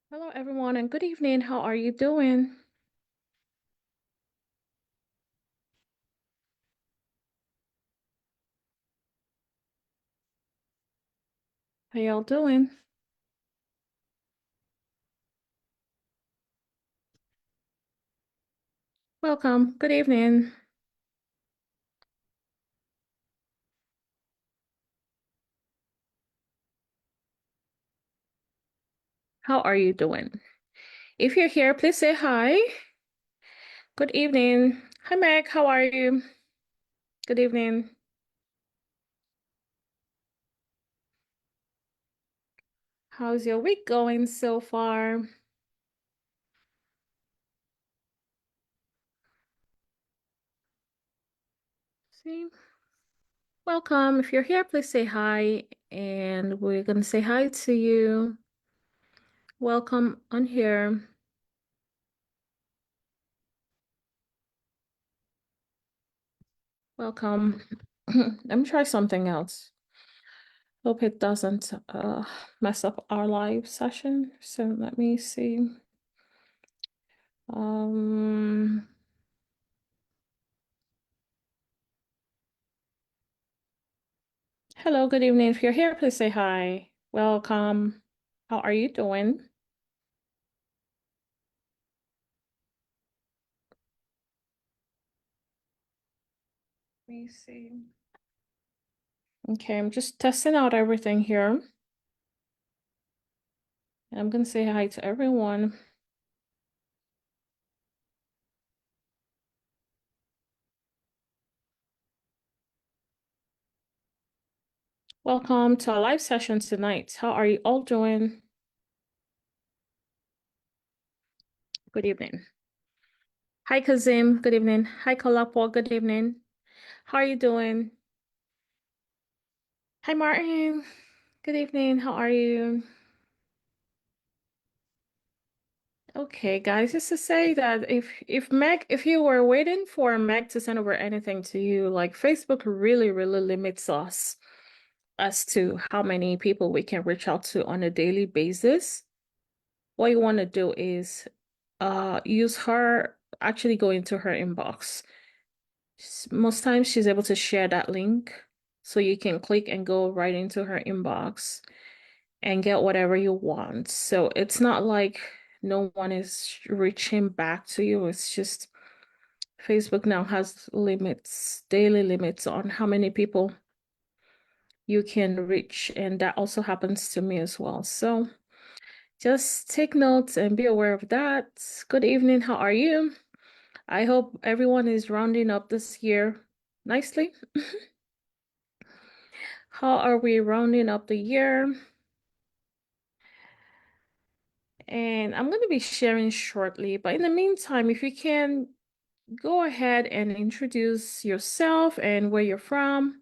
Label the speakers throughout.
Speaker 1: Hello, everyone, and good evening. How are you doing? How y'all doing? Welcome. Good evening. How are you doing? If you're here, please say hi. Good evening. Hi, Meg. How are you? Good evening. How's your week going so far? See, welcome. If you're here, please say hi, and we're gonna say hi to you. Welcome on here. Welcome. Let me try something else. Hope it doesn't mess up our live session. So let me see. Um, Hello, good evening. If you're here, please say hi. Welcome. How are you doing? Let me see. Okay, I'm just testing out everything here. I'm gonna say hi to everyone. Welcome to our live session tonight. How are you all doing? Good evening. Hi, Kazim. Good evening. Hi, Kalapo. Good evening. How are you doing? Hi, Martin. Good evening. How are you? Okay, guys, just to say that if you were waiting for Meg to send over anything to you, like Facebook really limits us as to how many people we can reach out to on a daily basis. What you want to do is use her, actually go into her inbox. Most times she's able to share that link, so you can click and go right into her inbox and get whatever you want. So it's not like no one is reaching back to you. It's just Facebook now has limits, daily limits on how many people you can reach. And that also happens to me as well. So just take notes and be aware of that. Good evening. How are you? I hope everyone is rounding up this year nicely. How are we rounding up the year? And I'm going to be sharing shortly, but in the meantime, if you can go ahead and introduce yourself and where you're from.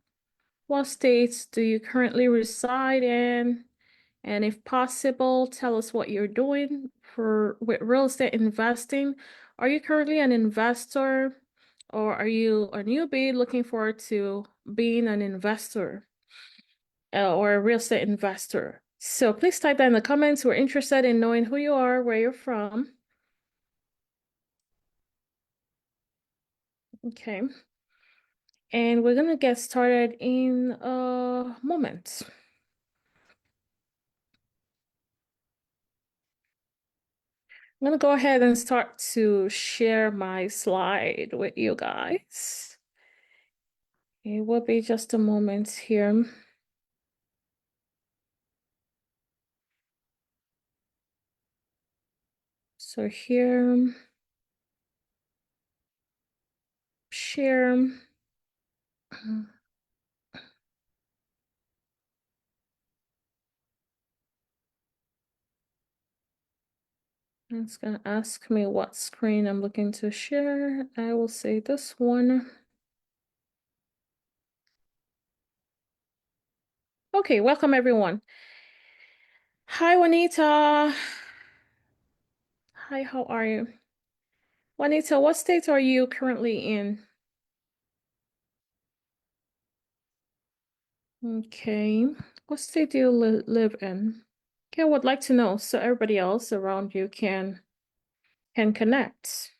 Speaker 1: What states do you currently reside in? And if possible, tell us what you're doing for with real estate investing. Are you currently an investor or are you a newbie looking forward to being an investor or a real estate investor? So please type that in the comments. We're interested in knowing who you are, where you're from. Okay. And we're going to get started in a moment. I'm going to go ahead and start to share my slide with you guys. It will be just a moment here. So here, share. It's going to ask me what screen I'm looking to share. I will say this one. Okay, welcome everyone. Hi, Juanita. Hi, how are you? Juanita, what state are you currently in? Okay. What state do you live in? Okay, I would like to know so everybody else around you can connect.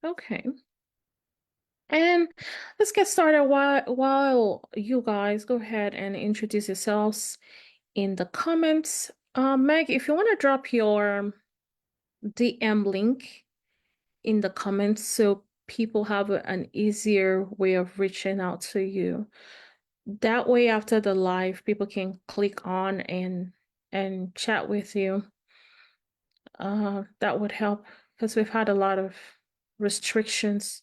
Speaker 1: Okay. And let's get started while you guys go ahead and introduce yourselves in the comments. Meg, if you want to drop your DM link in the comments so people have an easier way of reaching out to you. That way, after the live, people can click on and chat with you. That would help because we've had a lot of restrictions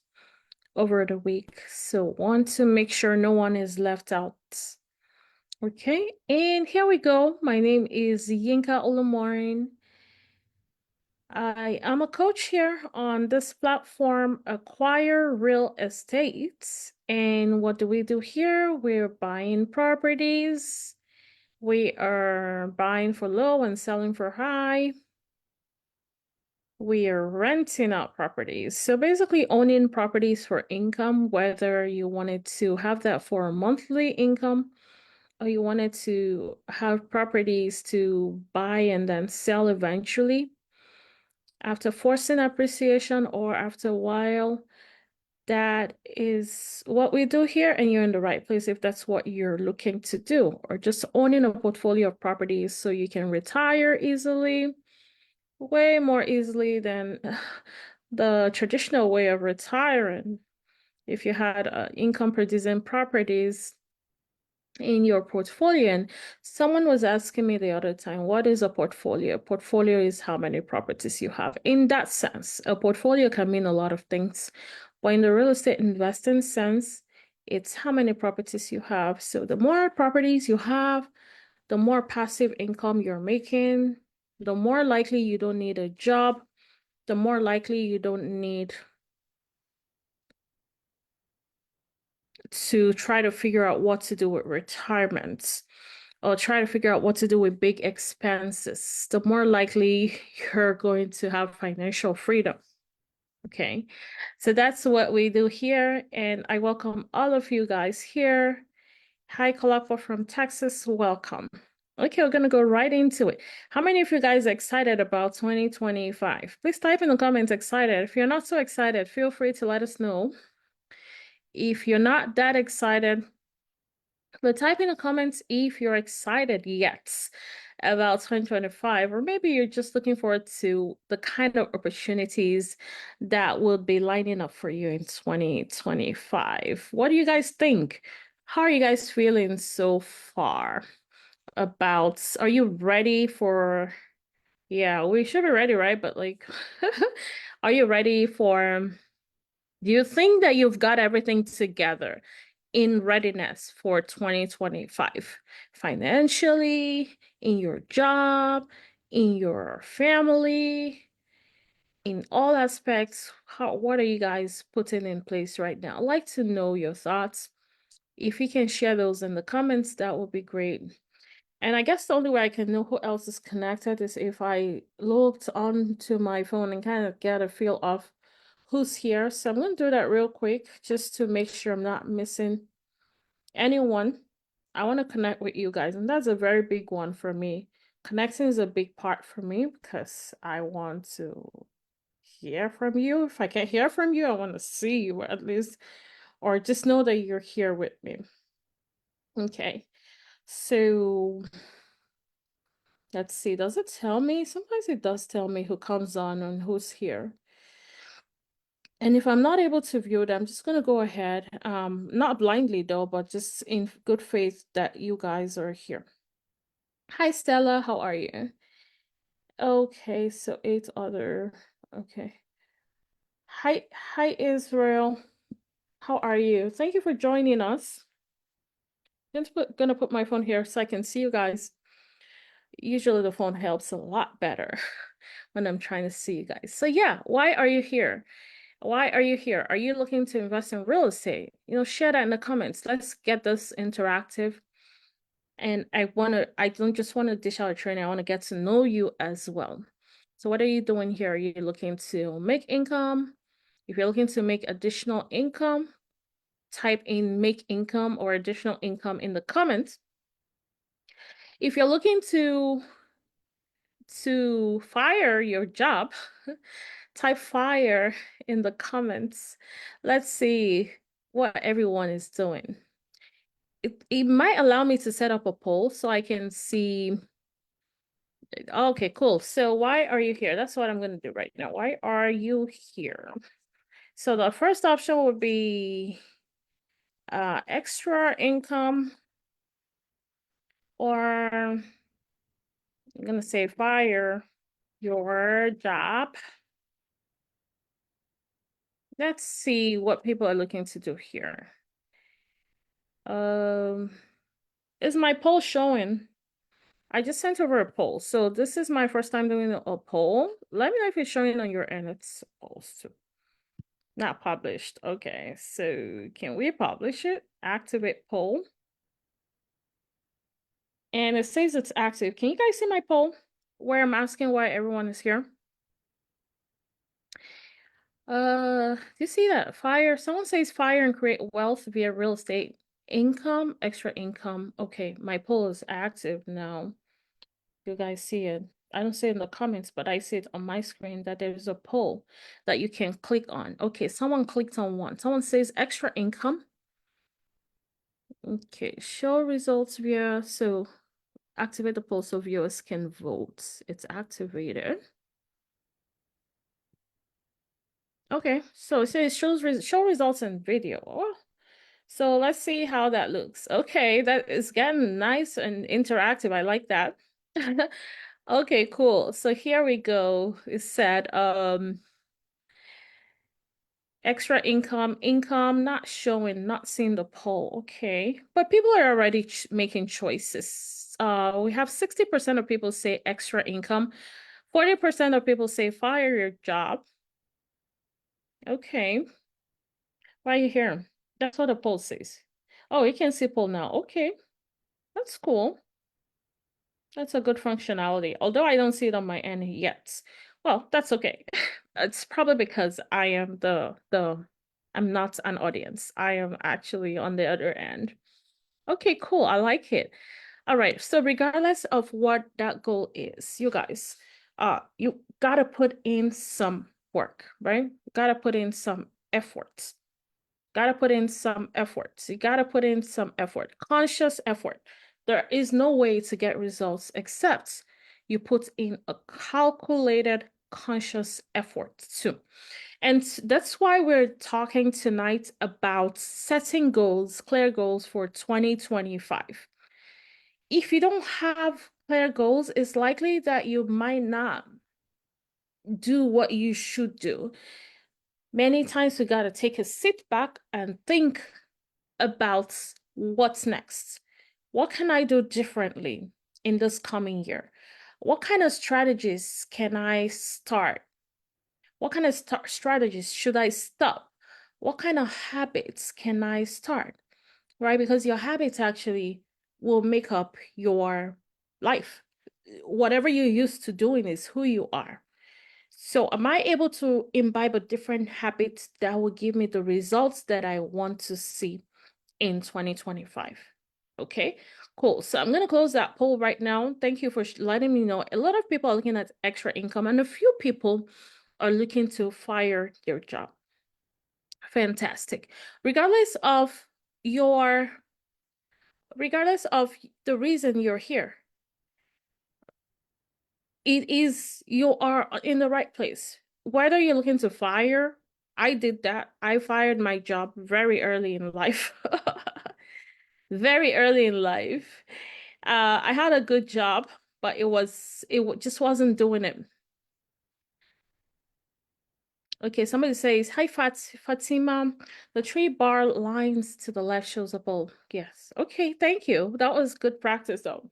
Speaker 1: over the week. So want to make sure no one is left out. Okay, and here we go. My name is Yinka Olumorin. I am a coach here on this platform, Acquire Real Estate. And what do we do here? We're buying properties. We are buying for low and selling for high. We are renting out properties. So basically owning properties for income, whether you wanted to have that for a monthly income or you wanted to have properties to buy and then sell eventually after forcing appreciation or after a while. That is what we do here, and you're in the right place if that's what you're looking to do, or just owning a portfolio of properties so you can retire easily, way more easily than the traditional way of retiring. If you had income producing properties in your portfolio. And someone was asking me the other time, what is a portfolio? Portfolio is how many properties you have. In that sense, a portfolio can mean a lot of things. But in the real estate investing sense, it's how many properties you have. So the more properties you have, the more passive income you're making, the more likely you don't need a job, the more likely you don't need to try to figure out what to do with retirement or try to figure out what to do with big expenses, the more likely you're going to have financial freedom. Okay, so that's what we do here. And I welcome all of you guys here. Hi, Kalapa from Texas. Welcome. Okay, we're going to go right into it. How many of you guys are excited about 2025? Please type in the comments excited. If you're not so excited, feel free to let us know. If you're not that excited, but type in the comments if you're excited yet about 2025, or maybe you're just looking forward to the kind of opportunities that will be lining up for you in 2025. What do you guys think? How are you guys feeling so far about, are you ready for, yeah, we should be ready, right? But like, are you ready for, do you think that you've got everything together in readiness for 2025? Financially, in your job, in your family, in all aspects? What are you guys putting in place right now? I'd like to know your thoughts. If you can share those in the comments, that would be great. And I guess the only way I can know who else is connected is if I looked onto my phone and kind of get a feel of who's here. So I'm going to do that real quick just to make sure I'm not missing anyone. I want to connect with you guys, and that's a very big one for me. Connecting is a big part for me because I want to hear from you. If I can't hear from you, I want to see you at least, or just know that you're here with me. Okay, so let's see. Does it tell me? Sometimes it does tell me who comes on and who's here. And if I'm not able to view it, I'm just gonna go ahead, not blindly though, but just in good faith that you guys are here. Hi Stella, how are you? Okay, so eight other, okay. Hi Israel, how are you? Thank you for joining us. Gonna put my phone here so I can see you guys. Usually the phone helps a lot better when I'm trying to see you guys. So yeah, why are you here? Why are you here? Are you looking to invest in real estate? Share that in the comments. Let's get this interactive. And I don't just want to dish out a training. I want to get to know you as well. So what are you doing here? Are you looking to make income? If you're looking to make additional income, type in make income or additional income in the comments. If you're looking to fire your job, type fire in the comments. Let's see what everyone is doing. It might allow me to set up a poll so I can see. Okay, cool. So why are you here? That's what I'm going to do right now. Why are you here? So the first option would be extra income, or I'm going to say fire your job. Let's see what people are looking to do here. Is my poll showing? I just sent over a poll. So this is my first time doing a poll. Let me know if it's showing on your end. It's also not published. Okay, so can we publish it? Activate poll. And it says it's active. Can you guys see my poll where I'm asking why everyone is here? Do you see that? Fire. Someone says fire and create wealth via real estate. Income, extra income. Okay, my poll is active now. You guys see it? I don't see it in the comments, but I see it on my screen that there's a poll that you can click on. Okay, someone clicked on one. Someone says extra income. Okay, show results via, so activate the poll so viewers can vote. It's activated. Okay, so it says show results in video. Oh, so let's see how that looks. Okay, that is getting nice and interactive. I like that. Okay, cool. So here we go. It said extra income not showing, not seeing the poll. Okay, but people are already making choices. We have 60% of people say extra income, 40% of people say fire your job. Okay, why are you here? That's what the poll says. Oh, you can see poll now. Okay, that's cool. That's a good functionality, although I don't see it on my end yet. Well, that's okay. It's probably because I am I'm not an audience. I am actually on the other end. Okay, cool. I like it. All right. So regardless of what that goal is, you guys, you gotta put in some work, right? You gotta put in some effort. Gotta put in some effort. You gotta put in some effort, conscious effort. There is no way to get results except you put in a calculated, conscious effort too. And that's why we're talking tonight about setting goals, clear goals for 2025. If you don't have clear goals, it's likely that you might not do what you should do. Many times we got to take a sit back and think about what's next. What can I do differently in this coming year? What kind of strategies can I start? What kind of strategies should I stop? What kind of habits can I start? Right? Because your habits actually will make up your life. Whatever you're used to doing is who you are. So, am I able to imbibe a different habit that will give me the results that I want to see in 2025? Okay, cool. So, I'm going to close that poll right now. Thank you for letting me know. A lot of people are looking at extra income, and a few people are looking to fire their job. Fantastic. Your, regardless of the reason you're here, you are in the right place. Whether you're looking to fire, I did that. I fired my job very early in life. Very early in life. I had a good job, but it just wasn't doing it. Okay, somebody says, hi Fatima. The 3-bar lines to the left shows a bowl. Yes. Okay, thank you. That was good practice though.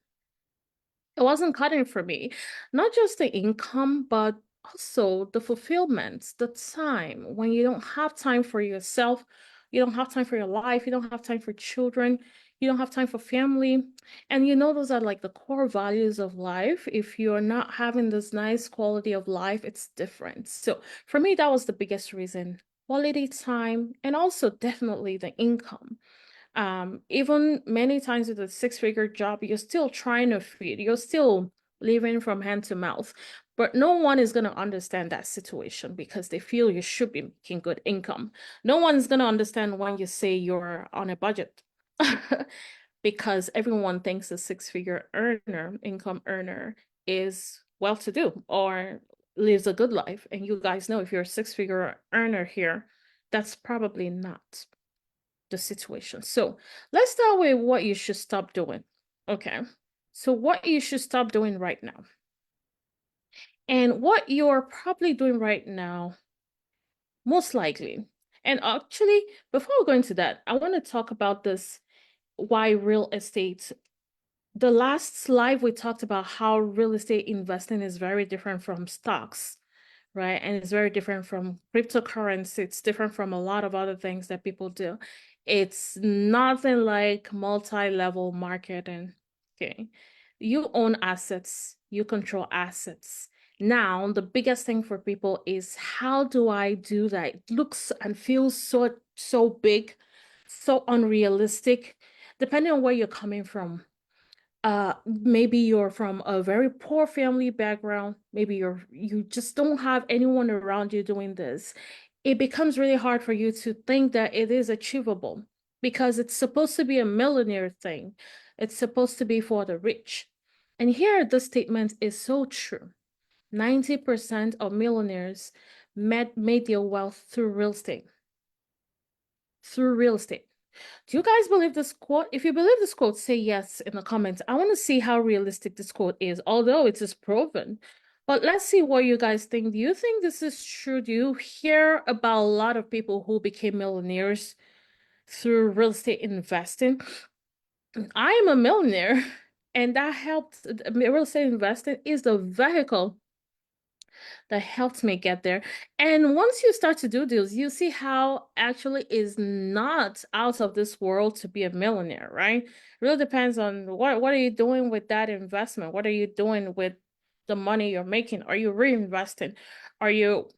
Speaker 1: It wasn't cutting for me. Not just the income, but also the fulfillment, the time. When you don't have time for yourself, you don't have time for your life, you don't have time for children, you don't have time for family. And you know, those are like the core values of life. If you're not having this nice quality of life, it's different. So for me, that was the biggest reason quality time, and also definitely the income. Even many times with a six-figure job, you're still trying to feed, you're still living from hand to mouth. But no one is going to understand that situation because they feel you should be making good income. No one's going to understand when you say you're on a budget because everyone thinks a six-figure earner, income earner, is well-to-do or lives a good life. And you guys know if you're a six-figure earner here, that's probably not the situation. So let's start with what you should stop doing. Okay. So what you should stop doing right now. And what you're probably doing right now, most likely. And actually, before we go into that, I want to talk about this why real estate. The last slide we talked about how real estate investing is very different from stocks, right? And it's very different from cryptocurrency. It's different from a lot of other things that people do. It's nothing like multi-level marketing. Okay. You own assets, you control assets. Now, the biggest thing for people is how do I do that? It looks and feels so big, so unrealistic, depending on where you're coming from. Maybe you're from a very poor family background, maybe you just don't have anyone around you doing this. It becomes really hard for you to think that it is achievable because it's supposed to be a millionaire thing. It's supposed to be for the rich. And here the statement is so true. 90% of millionaires made their wealth through real estate. Through real estate. Do you guys believe this quote? If you believe this quote, say yes in the comments. I want to see how realistic this quote is, although it is proven. But let's see what you guys think. Do you think this is true? Do you hear about a lot of people who became millionaires through real estate investing? I am a millionaire, and that helped. Real estate investing is the vehicle that helped me get there. And once you start to do deals, you see how actually is not out of this world to be a millionaire, right? It really depends on what are you doing with that investment? What are you doing with the money you're making? Are you reinvesting? Are you,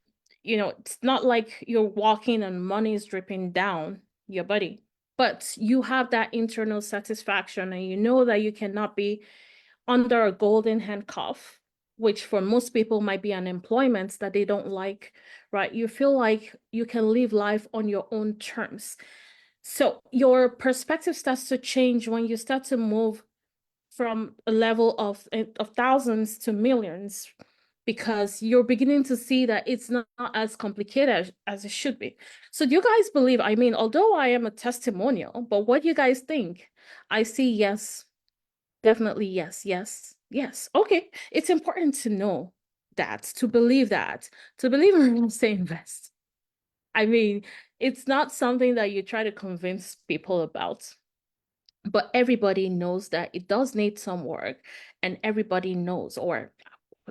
Speaker 1: it's not like you're walking and money is dripping down your body, but you have that internal satisfaction and you know that you cannot be under a golden handcuff, which for most people might be an employment that they don't like, right? You feel like you can live life on your own terms. So your perspective starts to change when you start to move from a level of thousands to millions because you're beginning to see that it's not as complicated as it should be. So do you guys believe, I mean, although I am a testimonial, but what do you guys think? I see yes. Definitely yes, yes, yes. Okay. It's important to know that, to believe in real estate invest. I mean, it's not something that you try to convince people about, but everybody knows that it does need some work, and everybody knows, or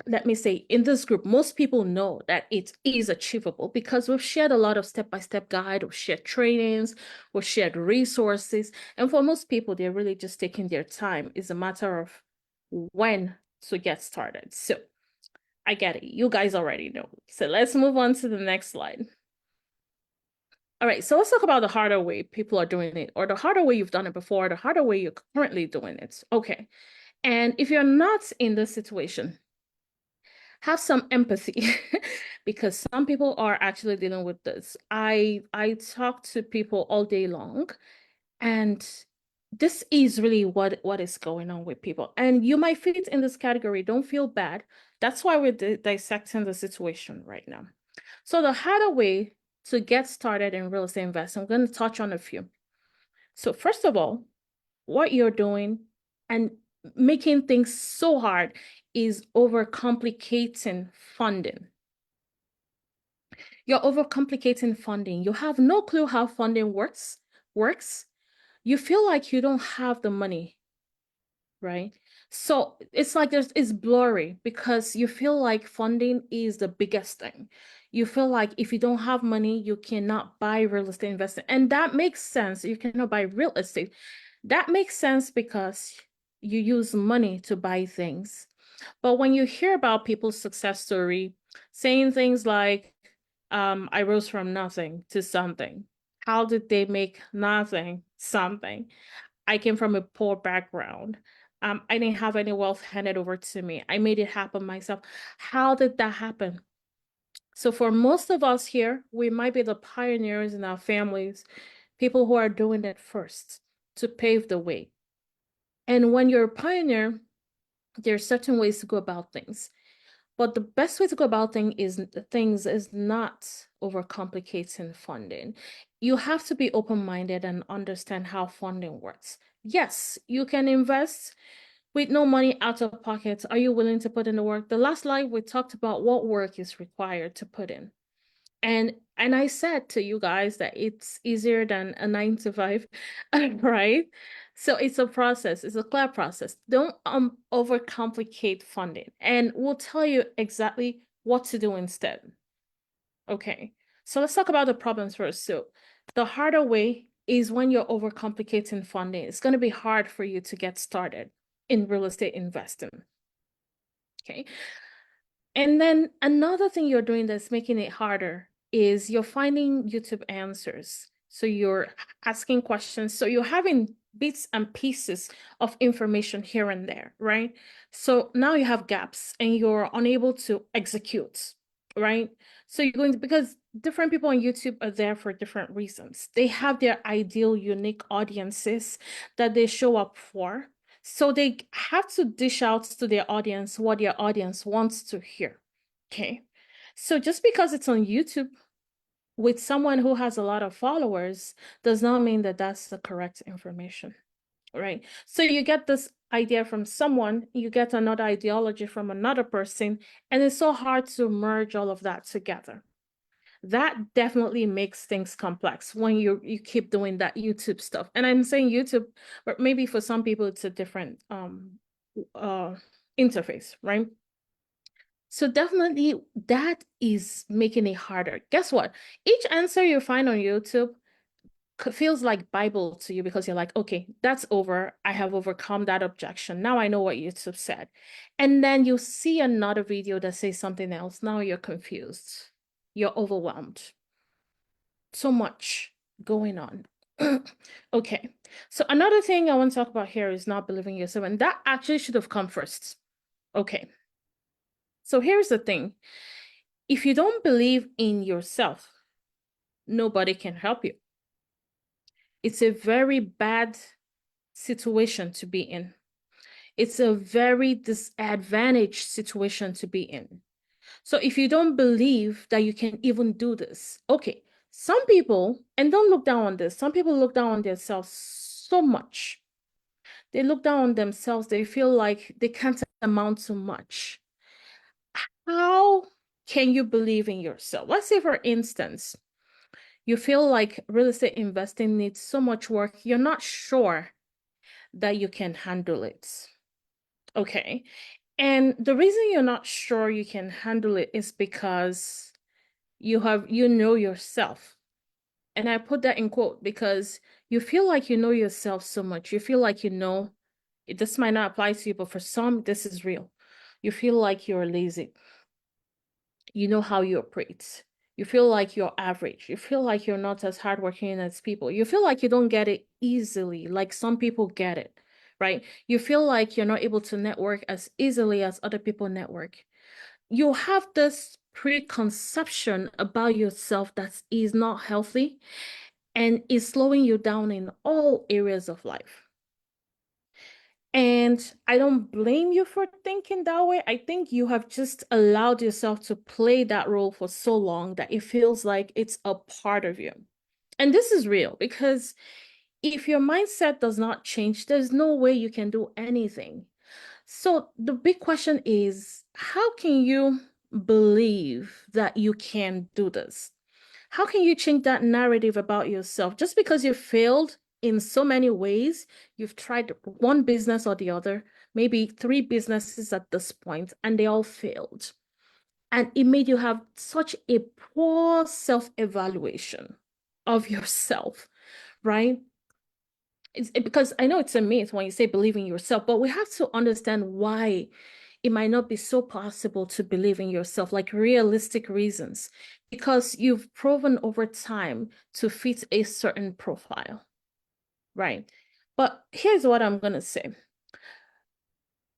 Speaker 1: let me say, in this group, most people know that it is achievable because we've shared a lot of step-by-step guide, we've shared trainings, we've shared resources. And for most people, they're really just taking their time. It's a matter of when to get started. So I get it. You guys already know. So let's move on to the next slide. All right, so let's talk about the harder way people are doing it, or the harder way you've done it before, the harder way you're currently doing it. Okay. And if you're not in this situation, have some empathy because some people are actually dealing with this. I talk to people all day long, and this is really what is going on with people. And you might fit in this category. Don't feel bad. That's why we're dissecting the situation right now. So the harder way to get started in real estate investing, I'm going to touch on a few. So first of all, what you're doing and making things so hard is overcomplicating funding. You're overcomplicating funding. You have no clue how funding works. You feel like you don't have the money, right? So it's like it's blurry because you feel like funding is the biggest thing. You feel like if you don't have money, you cannot buy real estate investing. And that makes sense. You cannot buy real estate. That makes sense because you use money to buy things. But when you hear about people's success story, saying things like, I rose from nothing to something. How did they make nothing something? I came from a poor background. I didn't have any wealth handed over to me. I made it happen myself. How did that happen? So for most of us here, we might be the pioneers in our families, people who are doing it first to pave the way. And when you're a pioneer, there are certain ways to go about things. But the best way to go about things is not overcomplicating funding. You have to be open-minded and understand how funding works. Yes, you can invest with no money out of pocket. Are you willing to put in the work? The last slide, we talked about what work is required to put in. And I said to you guys that it's easier than a 9 to 5, right? So it's a process, it's a clear process. Don't overcomplicate funding. And we'll tell you exactly what to do instead. Okay. So let's talk about the problems first. So the harder way is when you're overcomplicating funding. It's going to be hard for you to get started in real estate investing. Okay. And then another thing you're doing that's making it harder is you're finding YouTube answers. So you're asking questions. So you're having bits and pieces of information here and there, right? So now you have gaps and you're unable to execute, right? So you're going to, because different people on YouTube are there for different reasons. They have their ideal, unique audiences that they show up for. So they have to dish out to their audience what their audience wants to hear. Okay. So just because it's on YouTube with someone who has a lot of followers does not mean that that's the correct information, right? So you get this idea from someone, you get another ideology from another person, and it's so hard to merge all of that together. That definitely makes things complex when you keep doing that YouTube stuff. And I'm saying YouTube, but maybe for some people it's a different uh interface, right? So definitely that is making it harder. Guess what? Each answer you find on YouTube feels like Bible to you because you're like, okay, that's over. I have overcome that objection. Now I know what YouTube said. And then you see another video that says something else. Now you're confused. You're overwhelmed. So much going on. Okay. So another thing I want to talk about here is not believing yourself. And that actually should have come first. Okay. So here's the thing. If you don't believe in yourself, nobody can help you. It's a very bad situation to be in. It's a very disadvantaged situation to be in. So if you don't believe that you can even do this, okay, some people, and don't look down on this, some people look down on themselves so much. They look down on themselves, they feel like they can't amount to much. How can you believe in yourself? Let's say, for instance, you feel like real estate investing needs so much work, you're not sure that you can handle it. Okay. And the reason you're not sure you can handle it is because you know yourself. And I put that in quote because you feel like you know yourself so much. You feel like you know, this might not apply to you, but for some, this is real. You feel like you're lazy. You know how you operate. You feel like you're average. You feel like you're not as hardworking as people. You feel like you don't get it easily, like some people get it, right? You feel like you're not able to network as easily as other people network. You have this preconception about yourself that is not healthy and is slowing you down in all areas of life. And I don't blame you for thinking that way. I think you have just allowed yourself to play that role for so long that it feels like it's a part of you. And this is real because if your mindset does not change, there's no way you can do anything. So the big question is, how can you believe that you can do this? How can you change that narrative about yourself? Just because you failed in so many ways, you've tried one business or the other, maybe 3 businesses at this point, and they all failed. And it made you have such a poor self-evaluation of yourself, right? Because I know it's a myth when you say believe in yourself, but we have to understand why it might not be so possible to believe in yourself, like realistic reasons. because you've proven over time to fit a certain profile, right? But here's what I'm going to say.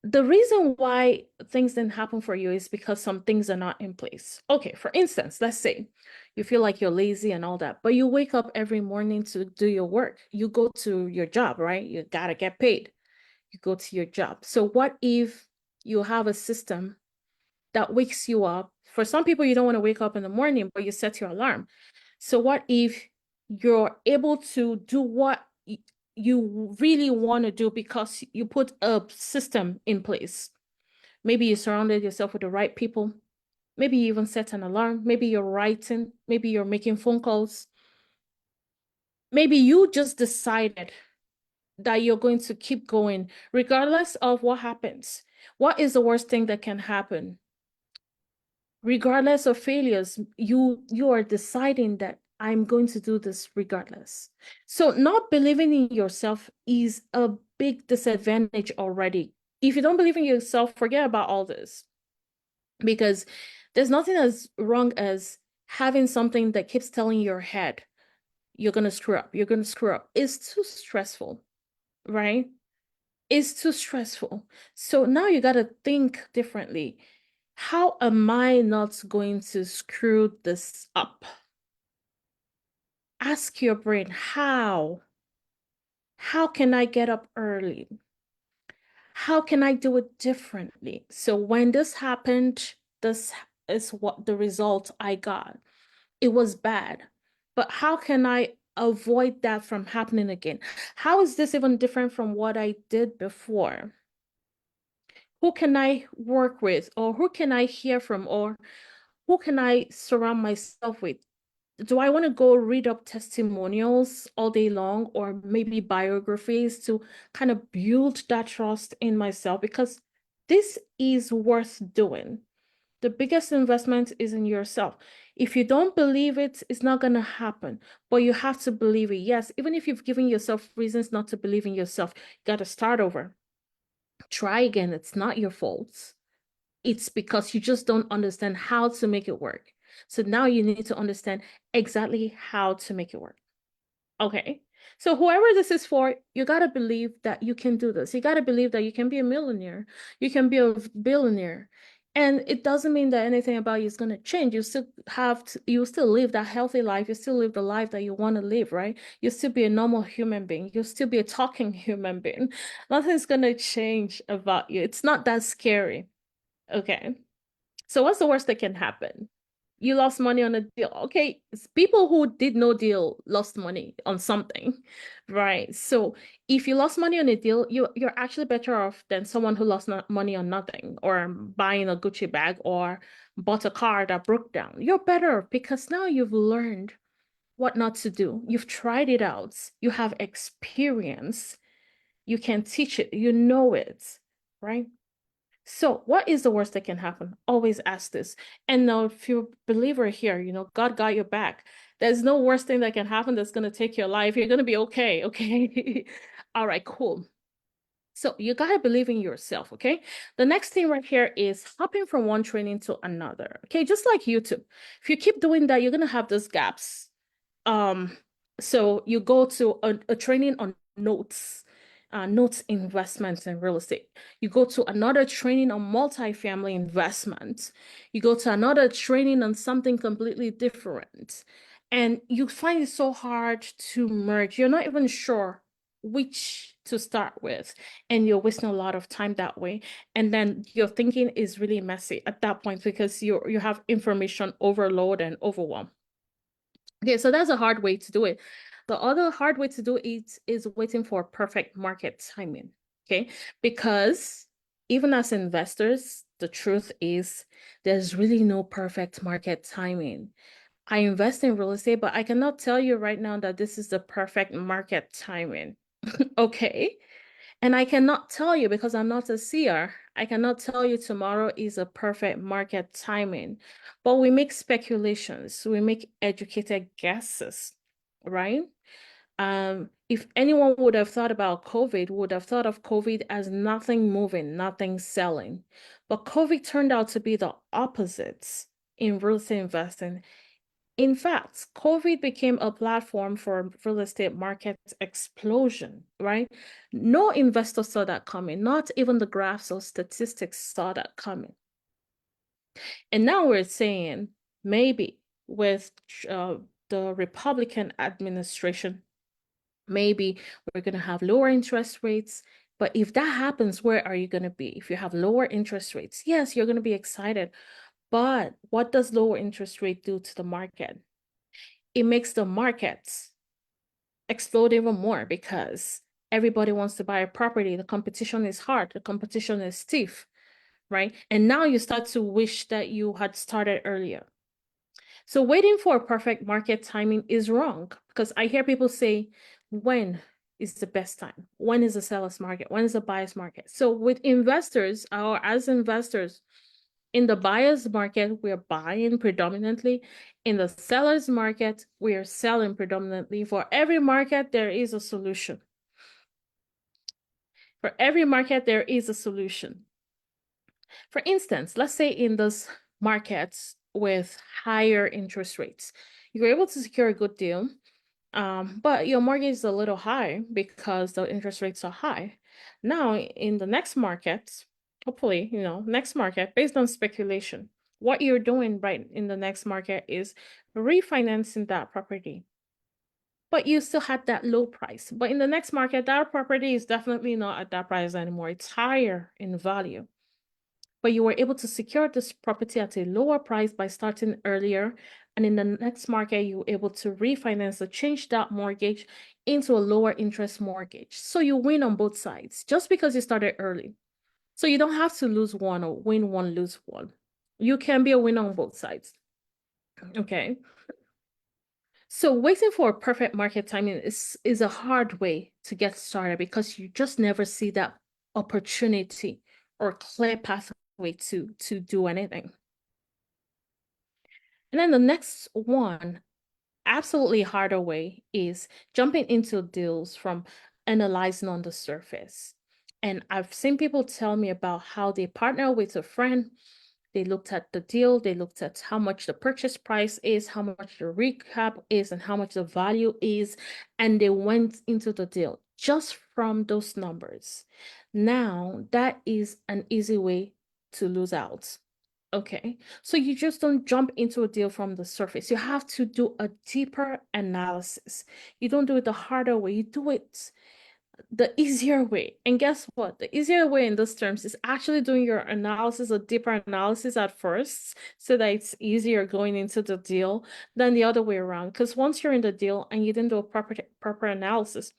Speaker 1: The reason why things didn't happen for you is because some things are not in place. Okay, for instance, let's say you feel like you're lazy and all that, but you wake up every morning to do your work. You go to your job, right? You gotta get paid. You go to your job. So what if you have a system that wakes you up? For some people, you don't want to wake up in the morning, but you set your alarm. So what if you're able to do what you really want to do because you put a system in place? Maybe you surrounded yourself with the right people. Maybe you even set an alarm. Maybe you're writing. Maybe you're making phone calls. Maybe you just decided that you're going to keep going regardless of what happens. What is the worst thing that can happen? Regardless of failures, you are deciding that I'm going to do this regardless. So not believing in yourself is a big disadvantage already. If you don't believe in yourself, forget about all this, because there's nothing as wrong as having something that keeps telling your head you're going to screw up, you're going to screw up. It's too stressful, right? It's too stressful. So now you got to think differently. How am I not going to screw this up? Ask your brain, how? How can I get up early? How can I do it differently? So when this happened, this is what the result I got. It was bad, but how can I avoid that from happening again? How is this even different from what I did before? Who can I work with, or who can I hear from, or who can I surround myself with? Do I want to go read up testimonials all day long, or maybe biographies to kind of build that trust in myself? Because this is worth doing. The biggest investment is in yourself. If you don't believe it, it's not going to happen. But you have to believe it. Yes, even if you've given yourself reasons not to believe in yourself, you got to start over. Try again. It's not your fault. It's because you just don't understand how to make it work. So now you need to understand exactly how to make it work. Okay. So whoever this is for, you got to believe that you can do this. You got to believe that you can be a millionaire. You can be a billionaire. And it doesn't mean that anything about you is going to change. You still have to, you still live that healthy life. You still live the life that you want to live, right? You still be a normal human being. You'll still be a talking human being. Nothing's going to change about you. It's not that scary. Okay. So what's the worst that can happen? You lost money on a deal. Okay, it's people who did no deal lost money on something, right? So if you lost money on a deal, you're actually better off than someone who lost money on nothing, or buying a Gucci bag, or bought a car that broke down. You're better because now you've learned what not to do. You've tried it out. You have experience. You can teach it. You know it, right? So, what is the worst that can happen? Always ask this. And now, if you're a believer here, God got your back. There's no worst thing that can happen that's going to take your life. You're going to be okay. Okay. All right, cool. So, you got to believe in yourself. Okay. The next thing right here is hopping from one training to another. Okay. Just like YouTube. If you keep doing that, you're going to have those gaps. Um, so you go to a training on notes investments in real estate. You go to another training on multifamily investments. You go to another training on something completely different. And you find it so hard to merge. You're not even sure which to start with. And you're wasting a lot of time that way. And then your thinking is really messy at that point because you have information overload and overwhelm. Okay, so that's a hard way to do it. The other hard way to do it is waiting for perfect market timing. Okay, because even as investors, the truth is there's really no perfect market timing. I invest in real estate, but I cannot tell you right now that this is the perfect market timing. Okay. And I cannot tell you because I'm not a seer. I cannot tell you tomorrow is a perfect market timing. But we make speculations, we make educated guesses, right? If anyone would have thought about COVID, would have thought of COVID as nothing moving, nothing selling. But COVID turned out to be the opposite in real estate investing. In fact, COVID became a platform for real estate market explosion, right? No investor saw that coming. Not even the graphs or statistics saw that coming. And now we're saying maybe with uh, the Republican administration, maybe we're going to have lower interest rates. But if that happens, where are you going to be? If you have lower interest rates, yes, you're going to be excited. But what does lower interest rate do to the market? It makes the markets explode even more because everybody wants to buy a property. The competition is hard, the competition is stiff, right? And now you start to wish that you had started earlier. So waiting for a perfect market timing is wrong because I hear people say, when is the best time? When is the seller's market? When is the buyer's market? So with investors or as investors, in the buyer's market, we're buying predominantly. In the seller's market, we are selling predominantly. For every market, there is a solution. For every market, there is a solution. For instance, let's say in those markets with higher interest rates, you're able to secure a good deal, but your mortgage is a little high because the interest rates are high. Now, in the next market, hopefully, next market, based on speculation, what you're doing right in the next market is refinancing that property. But you still had that low price. But in the next market, that property is definitely not at that price anymore. It's higher in value. But you were able to secure this property at a lower price by starting earlier. And in the next market, you were able to refinance or change that mortgage into a lower interest mortgage. So you win on both sides just because you started early. So you don't have to lose one or win one, lose one. You can be a winner on both sides. Okay. So waiting for a perfect market timing is a hard way to get started because you just never see that opportunity or clear pathway to do anything. And then the next one, absolutely harder way, is jumping into deals from analyzing on the surface. And I've seen people tell me about how they partner with a friend. They looked at the deal, they looked at how much the purchase price is, how much the recap is, and how much the value is, and they went into the deal just from those numbers. Now, that is an easy way to lose out. Okay, so you just don't jump into a deal from the surface. You have to do a deeper analysis. You don't do it the harder way, you do it the easier way. And guess what? The easier way in those terms is actually doing your analysis, a deeper analysis at first, so that it's easier going into the deal than the other way around. Because once you're in the deal and you didn't do a proper analysis,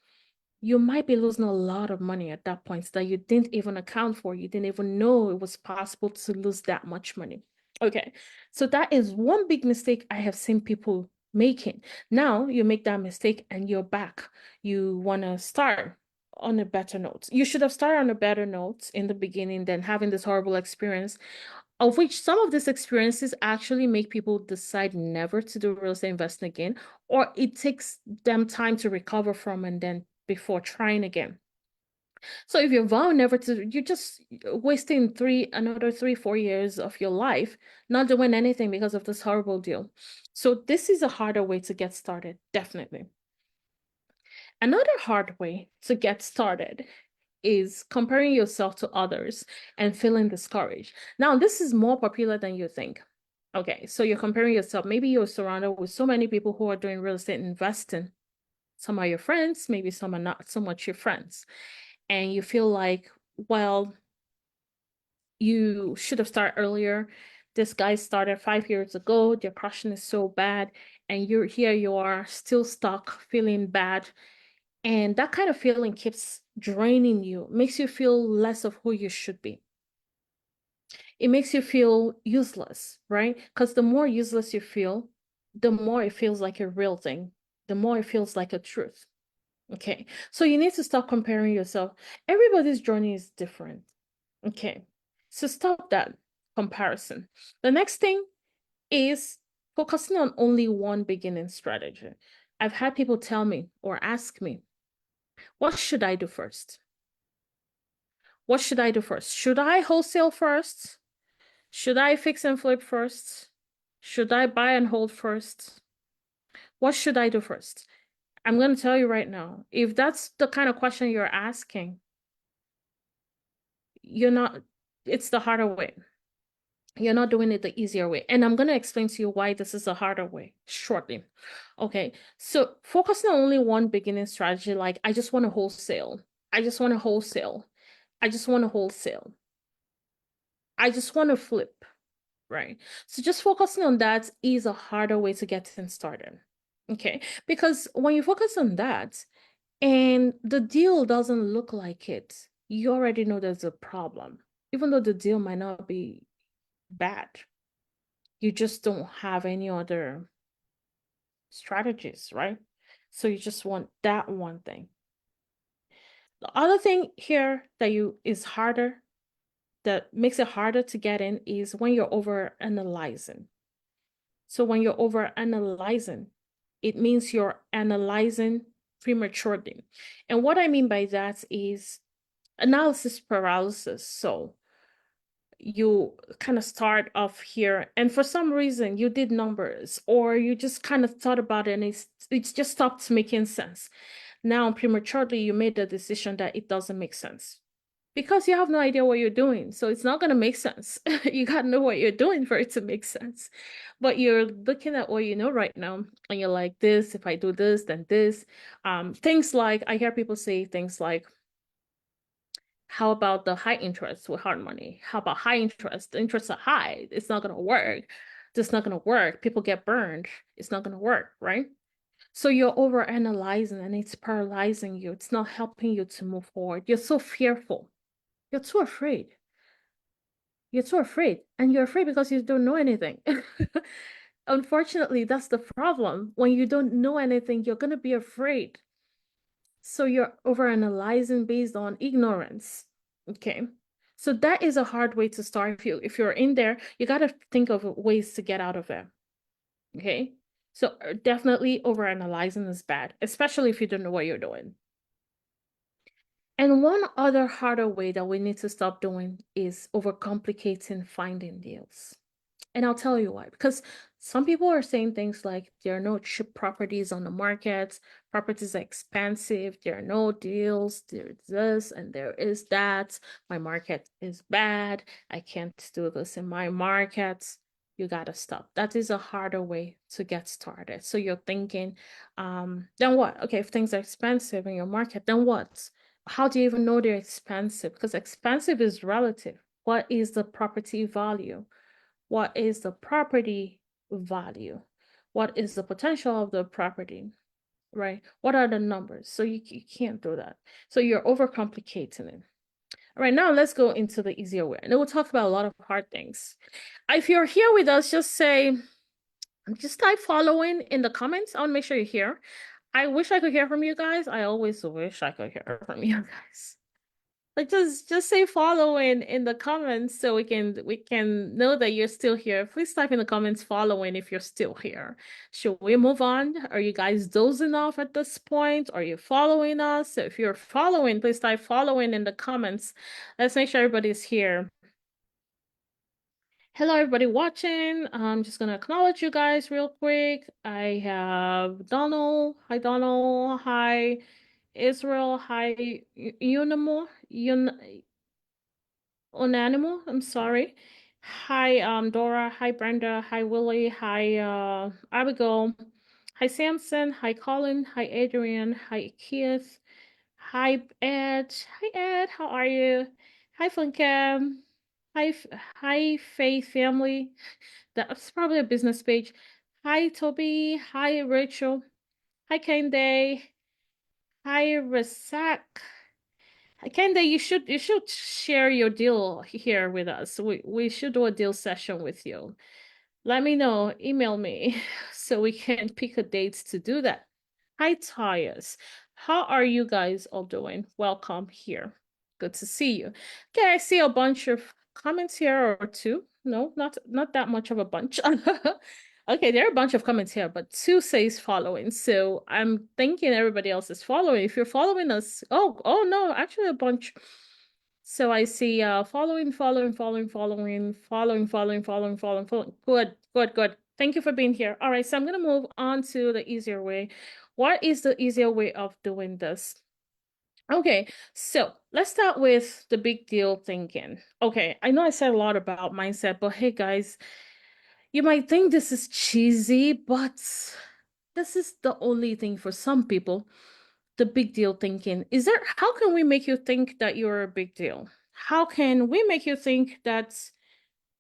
Speaker 1: you might be losing a lot of money at that point that you didn't even account for. You didn't even know it was possible to lose that much money. Okay, so that is one big mistake I have seen people making. Now you make that mistake and you're back. You want to start on a better note. You should have started on a better note in the beginning than having this horrible experience, of which some of these experiences actually make people decide never to do real estate investing again, or it takes them time to recover from and then before trying again. So if you vow never to, you're just wasting another 3, 4 years of your life not doing anything because of this horrible deal. So this is a harder way to get started, definitely. Another hard way to get started is comparing yourself to others and feeling discouraged. Now, this is more popular than you think. Okay, so you're comparing yourself. Maybe you're surrounded with so many people who are doing real estate investing. Some are your friends, maybe some are not so much your friends. And you feel like, well, you should have started earlier. This guy started 5 years ago. Their crushing is so bad. And you're here, you are still stuck, feeling bad. And that kind of feeling keeps draining you, makes you feel less of who you should be. It makes you feel useless, right? Because the more useless you feel, the more it feels like a real thing, the more it feels like a truth. Okay, so you need to stop comparing yourself. Everybody's journey is different. Okay, so stop that comparison. The next thing is focusing on only one beginning strategy. I've had people tell me or ask me, what should I do first? What should I do first? Should I wholesale first? Should I fix and flip first? Should I buy and hold first? What should I do first? I'm going to tell you right now, if that's the kind of question you're asking, you're not, it's the harder way. You're not doing it the easier way. And I'm going to explain to you why this is the harder way shortly. Okay. So focusing on only one beginning strategy, like I just want to wholesale. I just want to wholesale. I just want to wholesale. I just want to flip, right? So just focusing on that is a harder way to get things started. Okay. Because when you focus on that and the deal doesn't look like it, you already know there's a problem. Even though the deal might not be bad, you just don't have any other strategies, right? So you just want that one thing. The other thing here that you is harder, that makes it harder to get in is when you're over analyzing. So when you're over analyzing, it means you're analyzing prematurely. And what I mean by that is analysis paralysis. So you kind of start off here and for some reason you did numbers or you just kind of thought about it and it's just stopped making sense. Now prematurely you made the decision that it doesn't make sense because you have no idea what you're doing. So it's not going to make sense. You got to know what you're doing for it to make sense. But you're looking at what you know right now and you're like, this, if I do this, then this. Things like, I hear people say things like, how about the high interest with hard money? How about high interest? The interests are high. It's not going to work. It's not going to work. People get burned. It's not going to work, right? So you're over analyzing and it's paralyzing you. It's not helping you to move forward. You're so fearful. You're too afraid. You're too afraid. And you're afraid because you don't know anything. Unfortunately, that's the problem. When you don't know anything, you're going to be afraid. So you're overanalyzing based on ignorance. Okay. So that is a hard way to start. If you're in there, you got to think of ways to get out of it. Okay. So definitely overanalyzing is bad, especially if you don't know what you're doing. And one other harder way that we need to stop doing is overcomplicating finding deals. And I'll tell you why. Because some people are saying things like there are no cheap properties on the market, properties are expensive, there are no deals, there's this and there is that. My market is bad. I can't do this in my market. You gotta stop. That is a harder way to get started. So you're thinking, then what? Okay, if things are expensive in your market, then what? How do you even know they're expensive? Because expensive is relative. What is the property value? What is the property value? What is the potential of the property, right? What are the numbers? So you can't do that. So you're overcomplicating it. All right, now let's go into the easier way. And then we'll talk about a lot of hard things. If you're here with us, just type following in the comments. I want to make sure you're here. I wish I could hear from you guys. I always wish I could hear from you guys. Like just say follow in the comments so we can know that you're still here. Please type in the comments following if you're still here. Should we move on? Are you guys dozing off at this point? Are you following us? So if you're following, please type following in the comments. Let's make sure everybody's here. Hello, everybody watching. I'm just gonna acknowledge you guys real quick. I have Donald. Hi, Donald. Hi, Israel. Hi, Unamo. Unanimal, I'm sorry. Hi, Dora. Hi, Brenda. Hi, Willie. Hi, Abigail. Hi, Samson. Hi, Colin. Hi, Adrian. Hi, Keith. Hi, Ed. Hi, Ed. How are you? Hi, Funke. Hi, Faith family. That's probably a business page. Hi, Toby. Hi, Rachel. Hi, Kende. Hi, Rasak. Kende, you should share your deal here with us. We should do a deal session with you. Let me know, email me so we can pick a date to do that. Hi, Tyus. How are you guys all doing? Welcome here. Good to see you. Okay, I see a bunch of comments here or two. No, not that much of a bunch. Okay, there are a bunch of comments here, but two says following. So I'm thinking everybody else is following. If you're following us, oh no, actually a bunch. So I see following. Good, good. Thank you for being here. All right, so I'm going to move on to the easier way. What is the easier way of doing this? Okay, so let's start with the big deal thinking. Okay, I know I said a lot about mindset, but hey, guys, you might think this is cheesy, but this is the only thing for some people. The big deal thinking. How can we make you think that you're a big deal? How can we make you think that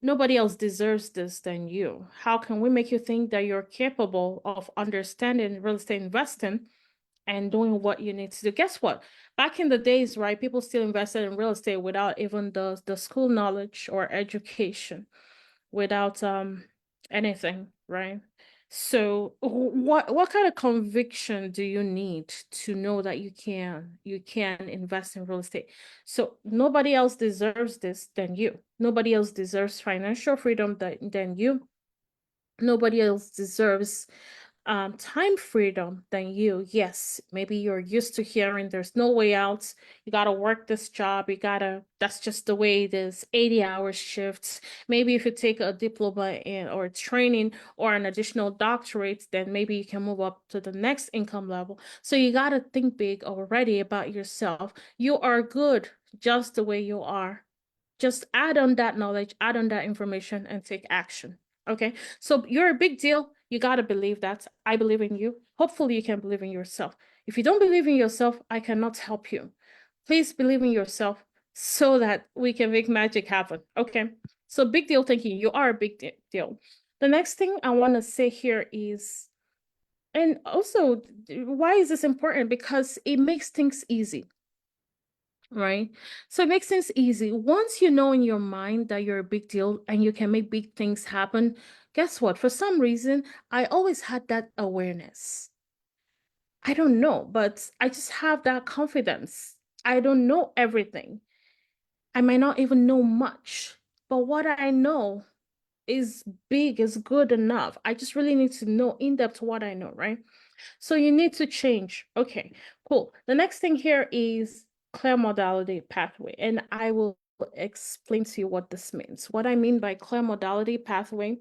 Speaker 1: nobody else deserves this than you? How can we make you think that you're capable of understanding real estate investing and doing what you need to do? Guess what? Back in the days, right, people still invested in real estate without even the school knowledge or education, without anything, right? So what kind of conviction do you need to know that you can invest in real estate? So nobody else deserves this than you. Nobody else deserves financial freedom than you. Nobody else deserves time freedom than you. Yes, maybe you're used to hearing there's no way out. You gotta work this job. That's just the way it is. 80-hour shifts. Maybe if you take a diploma in or training or an additional doctorate, then maybe you can move up to the next income level. So you gotta think big already about yourself. You are good just the way you are. Just add on that knowledge, add on that information, and take action. Okay. So you're a big deal. You got to believe that. I believe in you. Hopefully, you can believe in yourself. If you don't believe in yourself, I cannot help you. Please believe in yourself so that we can make magic happen. Okay. So, big deal thinking. You are a big deal. The next thing I want to say here is, and also, why is this important? Because it makes things easy, right? So it makes things easy. Once you know in your mind that you're a big deal and you can make big things happen, guess what? For some reason, I always had that awareness. I don't know, but I just have that confidence. I don't know everything. I might not even know much, but what I know is big, is good enough. I just really need to know in depth what I know, right? So you need to change. Okay, cool. The next thing here is clear modality pathway, and I will explain to you what this means. What I mean by clear modality pathway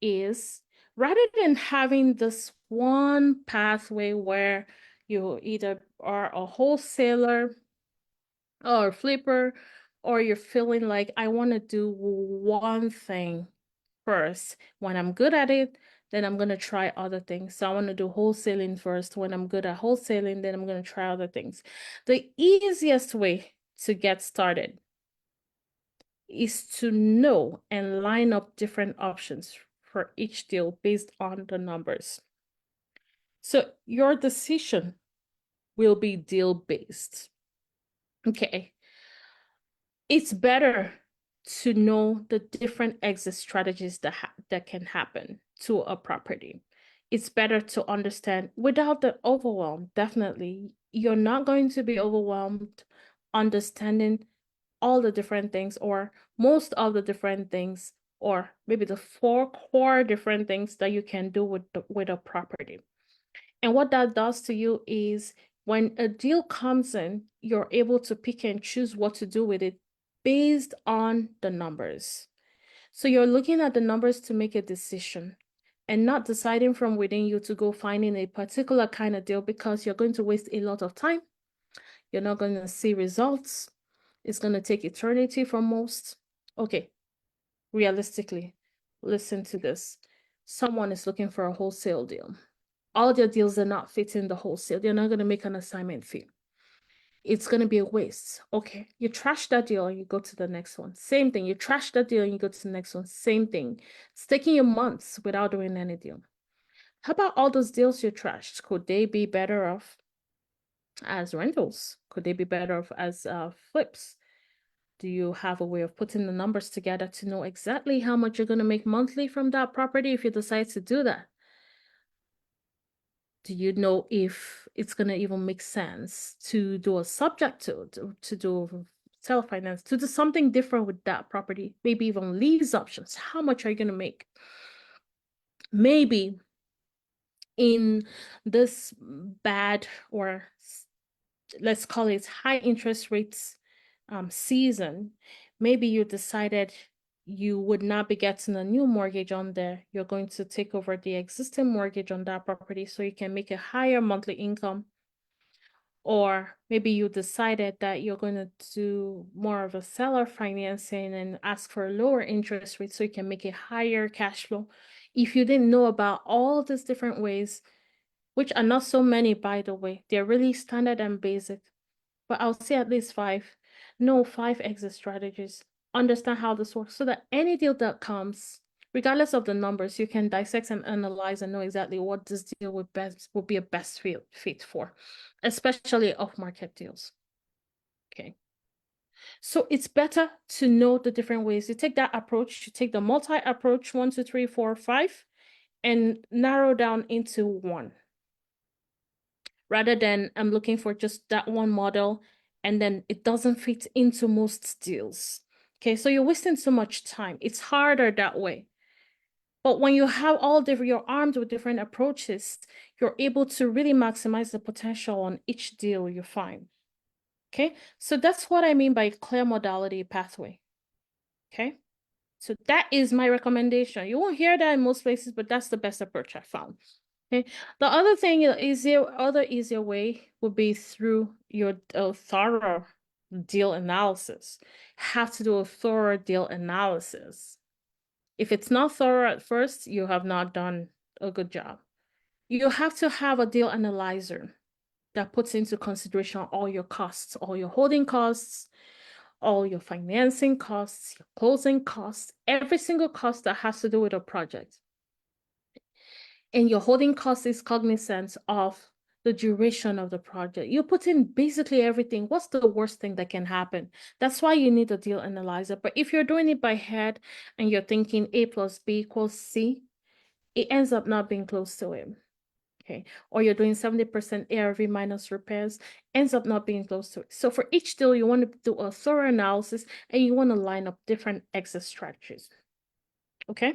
Speaker 1: is rather than having this one pathway where you either are a wholesaler or a flipper, or you're feeling like I want to do one thing first. When I'm good at it, then I'm going to try other things. So I want to do wholesaling first. When I'm good at wholesaling, then I'm going to try other things. The easiest way to get started is to know and line up different options for each deal based on the numbers. So your decision will be deal based. Okay. It's better to know the different exit strategies that can happen to a property. It's better to understand without the overwhelm. Definitely, you're not going to be overwhelmed understanding all the different things or most of the different things or maybe the four core different things that you can do with a property. And what that does to you is when a deal comes in, you're able to pick and choose what to do with it based on the numbers. So you're looking at the numbers to make a decision and not deciding from within you to go finding a particular kind of deal because you're going to waste a lot of time. You're not going to see results. It's going to take eternity for most. Okay, realistically, listen to this. Someone is looking for a wholesale deal. All their deals are not fitting the wholesale. They're not going to make an assignment fee. It's going to be a waste. Okay, you trash that deal and you go to the next one. Same thing. You trash that deal and you go to the next one. Same thing. It's taking you months without doing any deal. How about all those deals you trashed? Could they be better off as rentals? Could they be better off as flips? Do you have a way of putting the numbers together to know exactly how much you're going to make monthly from that property if you decide to do that? Do you know if it's going to even make sense to do a subject to do self finance, to do something different with that property, maybe even lease options? How much are you going to make? Maybe in this bad or let's call it high interest rates season, maybe you decided you would not be getting a new mortgage on there. You're going to take over the existing mortgage on that property so you can make a higher monthly income. Or maybe you decided that you're going to do more of a seller financing and ask for a lower interest rate so you can make a higher cash flow. If you didn't know about all these different ways, which are not so many, by the way, they're really standard and basic, but I'll say at least five. Know five exit strategies. Understand how this works so that any deal that comes, regardless of the numbers, you can dissect and analyze and know exactly what this deal would be a best fit for, especially off-market deals. Okay. So it's better to know the different ways. You take that approach, you take the multi-approach, 1, 2, 3, 4, 5, and narrow down into one. Rather than I'm looking for just that one model and then it doesn't fit into most deals. Okay, so you're wasting so much time. It's harder that way. But when you have all different, you're armed with different approaches, you're able to really maximize the potential on each deal you find. Okay, so that's what I mean by clear modality pathway. Okay, so that is my recommendation. You won't hear that in most places, but that's the best approach I found. Okay. The other thing, other easier way would be through your thorough deal analysis. Have to do a thorough deal analysis. If it's not thorough at first, you have not done a good job. You have to have a deal analyzer that puts into consideration all your costs, all your holding costs, all your financing costs, your closing costs, every single cost that has to do with a project. And your holding cost is cognizant of the duration of the project. You put in basically everything. What's the worst thing that can happen? That's why you need a deal analyzer. But if you're doing it by head and you're thinking A plus B equals C, it ends up not being close to it. Okay. Or you're doing 70% ARV minus repairs, ends up not being close to it. So for each deal, you want to do a thorough analysis and you want to line up different exit strategies. Okay.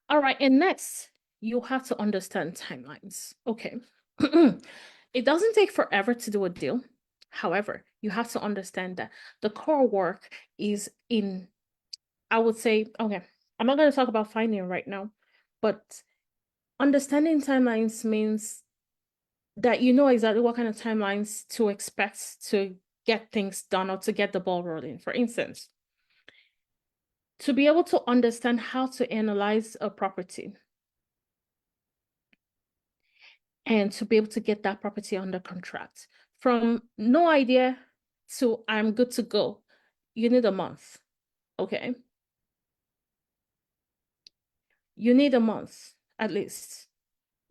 Speaker 1: All right, and next, you have to understand timelines. Okay. It doesn't take forever to do a deal. However, you have to understand that the core work is in, I would say, okay, I'm not going to talk about finding right now, but understanding timelines means that you know exactly what kind of timelines to expect to get things done or to get the ball rolling. For instance, to be able to understand how to analyze a property and to be able to get that property under contract. From no idea to I'm good to go, you need a month, okay? You need a month at least.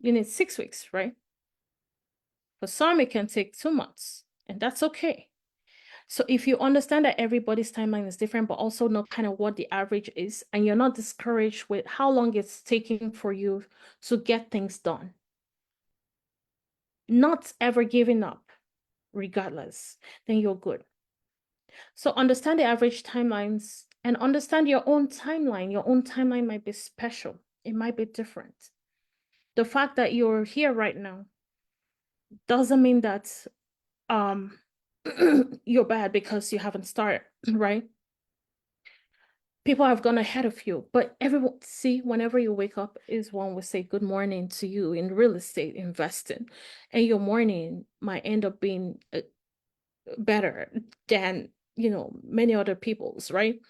Speaker 1: You need 6 weeks, right? For some, it can take 2 months, and that's okay. So if you understand that everybody's timeline is different, but also know kind of what the average is, and you're not discouraged with how long it's taking for you to get things done, not ever giving up, regardless, then you're good. So understand the average timelines and understand your own timeline. Your own timeline might be special. It might be different. The fact that you're here right now doesn't mean that um you're bad because you haven't started, right? People have gone ahead of you, but everyone, see, whenever you wake up is one would say good morning to you in real estate investing, and your morning might end up being better than, you know, many other people's, right?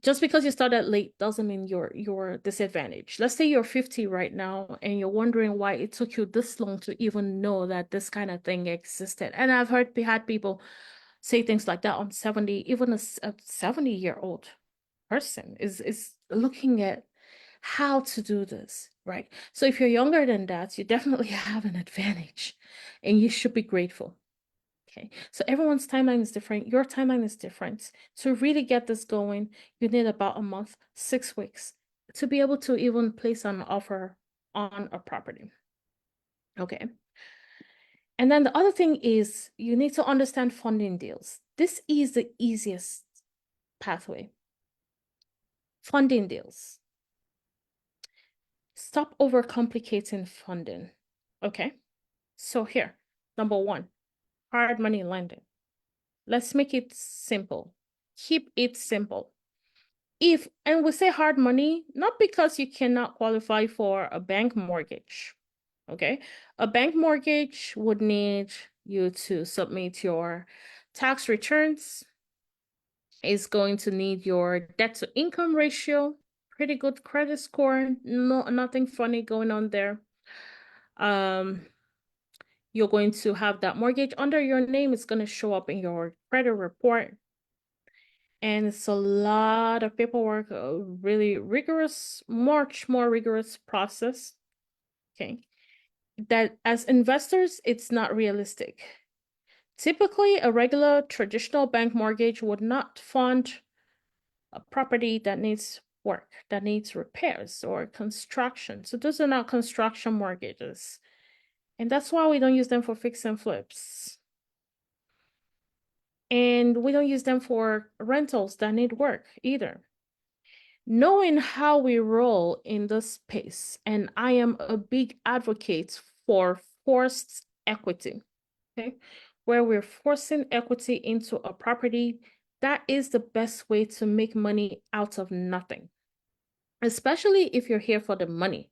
Speaker 1: Just because you started late doesn't mean you're disadvantaged. Let's say you're 50 right now and you're wondering why it took you this long to even know that this kind of thing existed. And I've had people say things like that on 70, even a 70-year-old person is looking at how to do this, right? So if you're younger than that, you definitely have an advantage and you should be grateful. Okay, so everyone's timeline is different. Your timeline is different. To really get this going, you need about a month, 6 weeks to be able to even place an offer on a property. Okay. And then the other thing is you need to understand funding deals. This is the easiest pathway. Funding deals. Stop overcomplicating funding. Okay. So here, number one, hard money lending. Let's make it simple. Keep it simple. And we say hard money, not because you cannot qualify for a bank mortgage. Okay. A bank mortgage would need you to submit your tax returns, is going to need your debt to income ratio, pretty good credit score, no, nothing funny going on there. Um, you're going to have that mortgage under your name. It's going to show up in your credit report. And it's a lot of paperwork, a really rigorous, much more rigorous process. Okay. That as investors, it's not realistic. Typically, a regular traditional bank mortgage would not fund a property that needs work, that needs repairs or construction. So those are not construction mortgages. And that's why we don't use them for fix and flips. And we don't use them for rentals that need work either. Knowing how we roll in this space, and I am a big advocate for forced equity, okay? Where we're forcing equity into a property, that is the best way to make money out of nothing, especially if you're here for the money.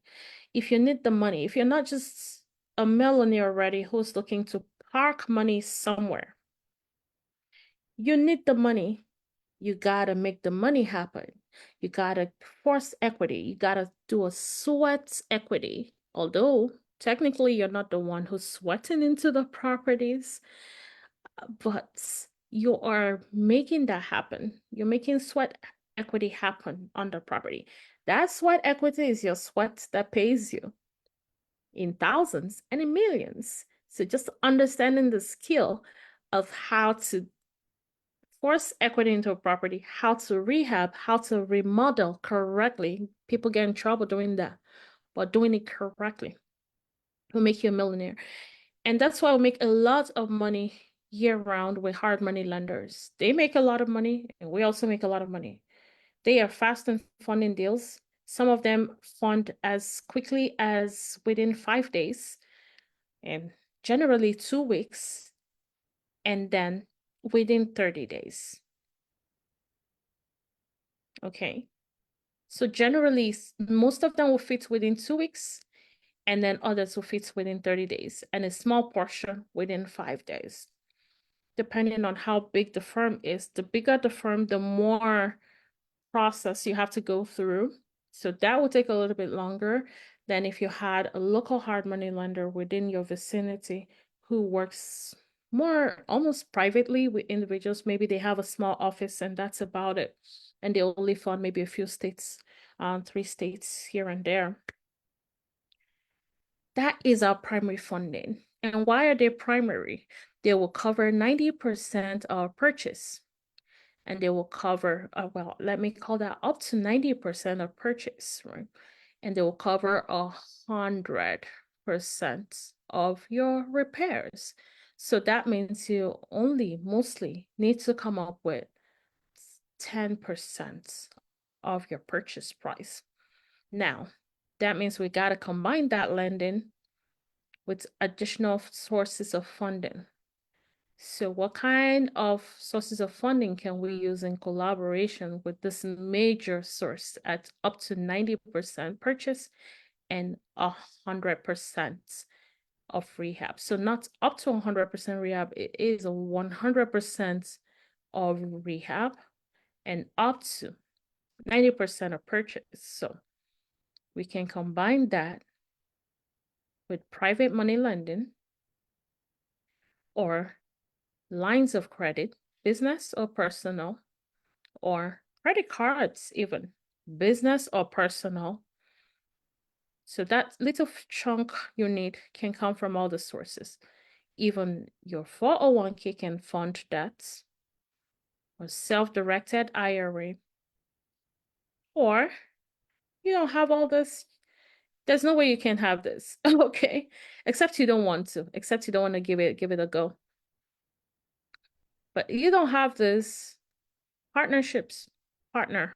Speaker 1: If you need the money, if you're not just a millionaire already who's looking to park money somewhere, you need the money. You gotta make the money happen. You gotta force equity. You gotta do a sweat equity. Although technically you're not the one who's sweating into the properties, but you are making that happen. You're making sweat equity happen on the property. That sweat equity is your sweat that pays you in thousands and in millions. So just understanding the skill of how to force equity into a property, how to rehab, how to remodel correctly. People get in trouble doing that, but doing it correctly will make you a millionaire. And that's why we make a lot of money year round with hard money lenders. They make a lot of money, and we also make a lot of money. They are fast in funding deals. Some of them fund as quickly as within 5 days, and generally 2 weeks, and then within 30 days. Okay. So generally, most of them will fit within 2 weeks, and then others will fit within 30 days, and a small portion within 5 days. Depending on how big the firm is, the bigger the firm, the more process you have to go through. So that will take a little bit longer than if you had a local hard money lender within your vicinity who works more almost privately with individuals. Maybe they have a small office and that's about it. And they only fund maybe a few states, 3 states here and there. That is our primary funding. And why are they primary? They will cover 90% of purchase. And they will cover, well, let me call that up to 90% of purchase, right? And they will cover 100% of your repairs. So that means you only mostly need to come up with 10% of your purchase price. Now, that means we got to combine that lending with additional sources of funding. So what kind of sources of funding can we use in collaboration with this major source at up to 90% purchase and 100% of rehab? So not up to 100% rehab, it is a 100% of rehab and up to 90% of purchase. So we can combine that with private money lending or lines of credit, business or personal, or credit cards, even business or personal. So that little chunk you need can come from all the sources. Even your 401k can fund that, or self-directed IRA. Or you don't have all this. There's no way you can have this. Okay. Except you don't want to, except you don't want to give it a go. But you don't have this partnerships, partner.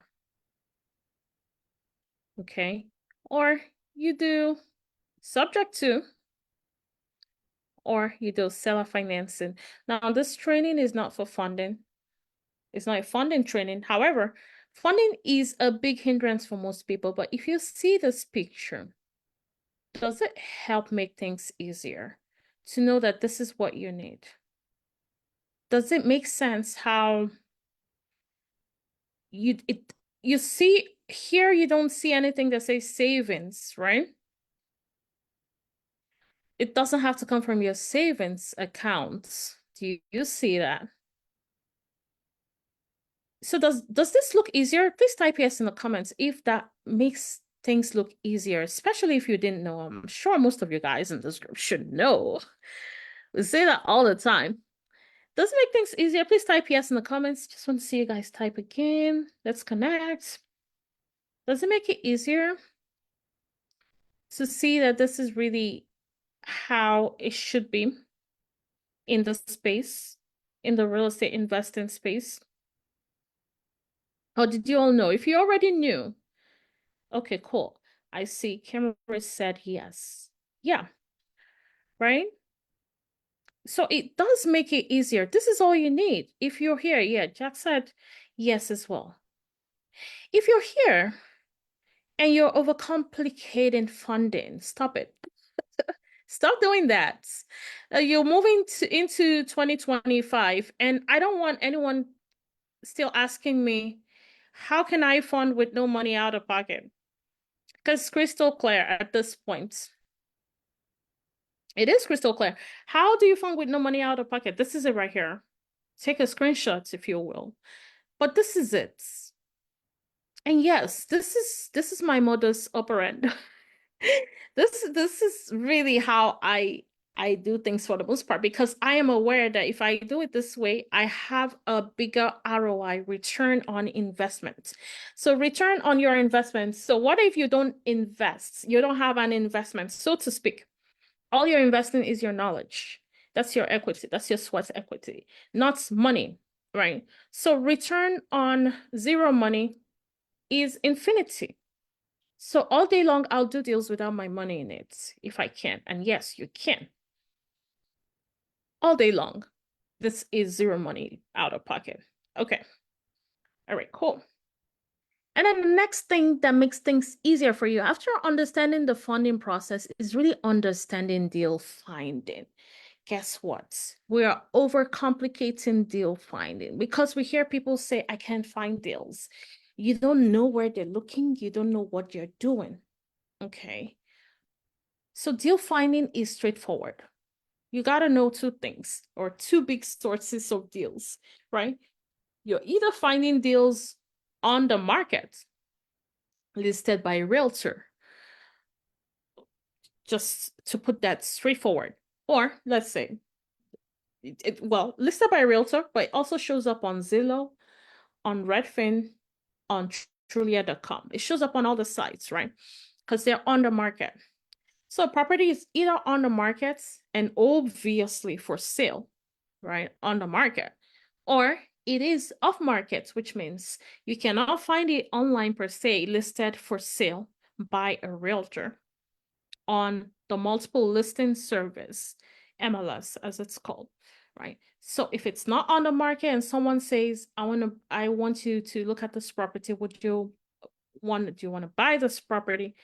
Speaker 1: Okay. Or you do subject to, or you do seller financing. Now, this training is not for funding. It's not a funding training. However, funding is a big hindrance for most people. But if you see this picture, does it help make things easier to know that this is what you need? Does it make sense how you see here you don't see anything that says savings, right? It doesn't have to come from your savings account. Do you see that? So does this look easier? Please type yes in the comments if that makes things look easier, especially if you didn't know. I'm sure most of you guys in this group should know. We say that all the time. Does it make things easier? Please type yes in the comments. Just want to see you guys type again. Let's connect. Does it make it easier to see that this is really how it should be in the space, in the real estate investing space? Or did you all know? If you already knew, okay, cool. I see Kimberly said yes. Yeah, right? So it does make it easier. This is all you need. If you're here, yeah, Jack said yes as well. If you're here and you're overcomplicating funding, stop it. Stop doing that. You're moving into 2025, and I don't want anyone still asking me, how can I fund with no money out of pocket? Because it's crystal clear at this point. It is crystal clear. How do you fund with no money out of pocket? This is it right here. Take a screenshot if you will. But this is it. And yes, this is my modus operandi. This is really how I do things for the most part, because I am aware that if I do it this way, I have a bigger ROI, return on investment. So return on your investment. So what if you don't invest? You don't have an investment, so to speak. All you're investing is your knowledge. That's your equity. That's your sweat equity, not money, right? So return on zero money is infinity. So all day long, I'll do deals without my money in it if I can. And yes, you can. All day long. This is zero money out of pocket. Okay. All right, cool. And then the next thing that makes things easier for you after understanding the funding process is really understanding deal finding. Guess what? We are overcomplicating deal finding because we hear people say, I can't find deals. You don't know where they're looking. You don't know what you're doing. Okay. So deal finding is straightforward. You got to know two things or two big sources of deals, right? You're either finding deals on the market listed by a realtor, just to put that straightforward, or let's say, well, listed by a realtor, but it also shows up on Zillow, on Redfin, on Trulia.com. It shows up on all the sites, right? Because they're on the market. So property is either on the market and obviously for sale, right? On the market, or it is off market, which means you cannot find it online per se listed for sale by a realtor on the multiple listing service, MLS as it's called, right? So if it's not on the market and someone says, I want you to look at this property, do you want to buy this property?